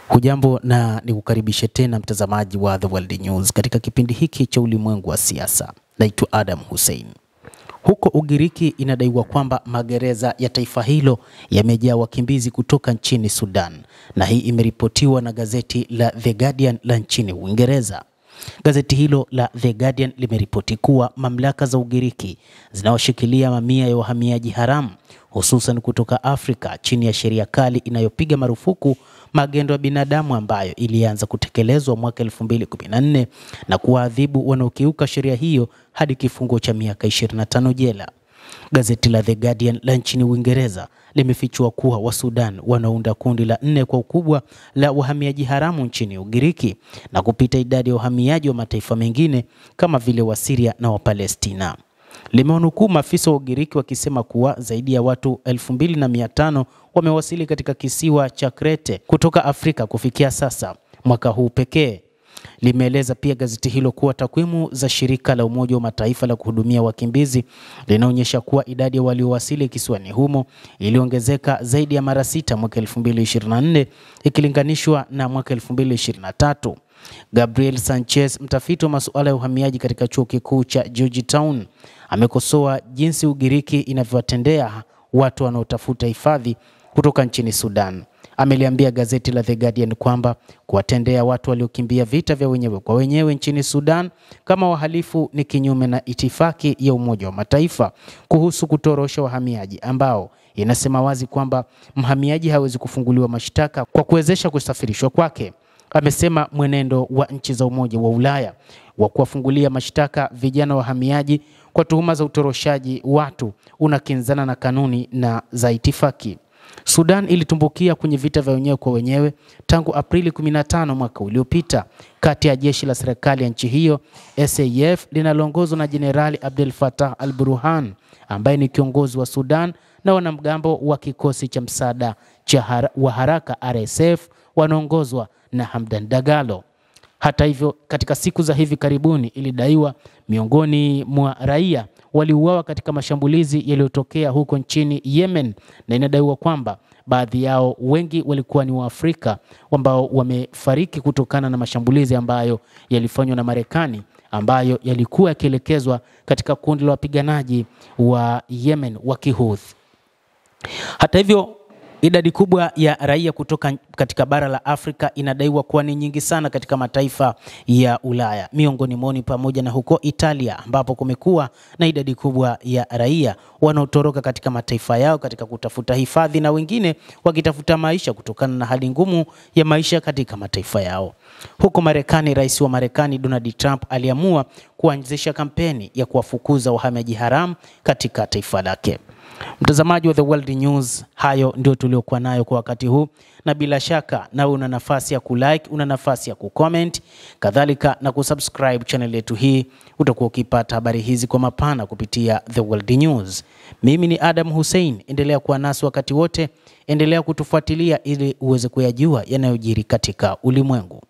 Hujambo na nikukaribishe tena mtazamaji wa The World News katika kipindi hiki cha ulimwengu wa siasa. Naitwa Adam Hussein. Huko Ugiriki inadaiwa kwamba magereza ya taifa hilo yamejaa wakimbizi kutoka nchini Sudan, na hii imeripotiwa na gazeti la The Guardian la nchini Uingereza. Gazeti hilo la The Guardian limeripoti kuwa mamlaka za Ugiriki zinawashikilia mamia ya wahamiaji haramu hususan kutoka Afrika chini ya sheria kali inayopiga marufuku magendo ya binadamu ambayo ilianza kutekelezwa mwaka 2014 na kuwaadhibu wanaokiuka sheria hiyo hadi kifungo cha miaka 25 jela. Gazeti la The Guardian la nchini Uingereza limefichua kuwa wa Sudan wanaunda kundi la 4 kwa ukubwa la wahamiaji haramu nchini Ugiriki na kupita idadi ya wahamiaji wa mataifa mengine kama vile wa Syria na wa Palestina. Limeonukuu maafisa wa Ugiriki wakisema kuwa zaidi ya watu 2500 wamewasili katika kisiwa cha Crete kutoka Afrika kufikia sasa mwaka huu pekee. Limeeleza pia gazeti hilo kuwa takwimu za shirika la Umoja wa Mataifa la kuhudumia wakimbizi linaonyesha kuwa idadi ya waliowasili kisiwani humo iliongezeka zaidi ya mara 6 mwaka 2024 ikilinganishwa na mwaka 2023. Gabriel Sanchez, mtafiti wa masuala ya uhamiaji katika chuo kikuu cha Georgetown, amekosoa jinsi Ugiriki inavyowatendea watu wanaotafuta hifadhi kutoka nchini Sudan. Ameliambia gazeti la The Guardian kwamba kuwatendea watu waliokimbia vita vya wenyewe kwa wenyewe nchini Sudan kama wahalifu ni kinyume na itifaki ya Umoja wa Mataifa kuhusu kutorosha wahamiaji, ambao inasema wazi kwamba mhamiaji hawezi kufunguliwa mashtaka kwa kuwezesha kusafirishwa kwake. Amesema mwenendo wa nchi za Umoja wa Ulaya wa kuwafungulia mashtaka vijana wahamiaji kwa tuhuma za utoroshaji watu unakinzana na kanuni na za itifaki. Sudan ilitumbukia kwenye vita vya wenyewe kwa wenyewe tangu Aprili 15 mwaka uliopita kati ya jeshi la serikali ya nchi hiyo SAF linaloongozwa na Jenerali Abdel Fattah al-Burhan ambaye ni kiongozi wa Sudan na wanamgambo wa kikosi cha msaada wa haraka RSF wanaongozwa na Hamdan Dagalo. Hata hivyo, katika siku za hivi karibuni ilidaiwa miongoni mwa raia waliuawa katika mashambulizi yaliyotokea huko nchini Yemen, na inadaiwa kwamba baadhi yao wengi walikuwa ni Waafrika ambao wamefariki kutokana na mashambulizi ambayo yalifanywa na Marekani ambayo yalikuwa yakielekezwa katika kundi la wapiganaji wa Yemen wa Kihouthi. Hata hivyo, idadi kubwa ya raia kutoka katika bara la Afrika inadaiwa kuwa ni nyingi sana katika mataifa ya Ulaya. Miongoni mwao pamoja na huko Italia ambapo kumekuwa na idadi kubwa ya raia wanaotoroka katika mataifa yao katika kutafuta hifadhi na wengine wakitafuta maisha kutokana na hali ngumu ya maisha katika mataifa yao. Huko Marekani, rais wa Marekani Donald Trump aliamua kuanzisha kampeni ya kuwafukuza wahamiaji haramu katika taifa lake. Mtazamaji wa The World News, hayo ndio tuliokuwa nayo kwa wakati huu, na bila shaka nawe una nafasi ya kulike, una nafasi ya kucomment, kadhalika na kusubscribe channel yetu hii. Utakuwa ukipata habari hizi kwa mapana kupitia The World News. Mimi ni Adam Hussein, endelea kuwa nasi wakati wote, endelea kutufuatilia ili uweze kuyajua yanayojiri katika ulimwengu.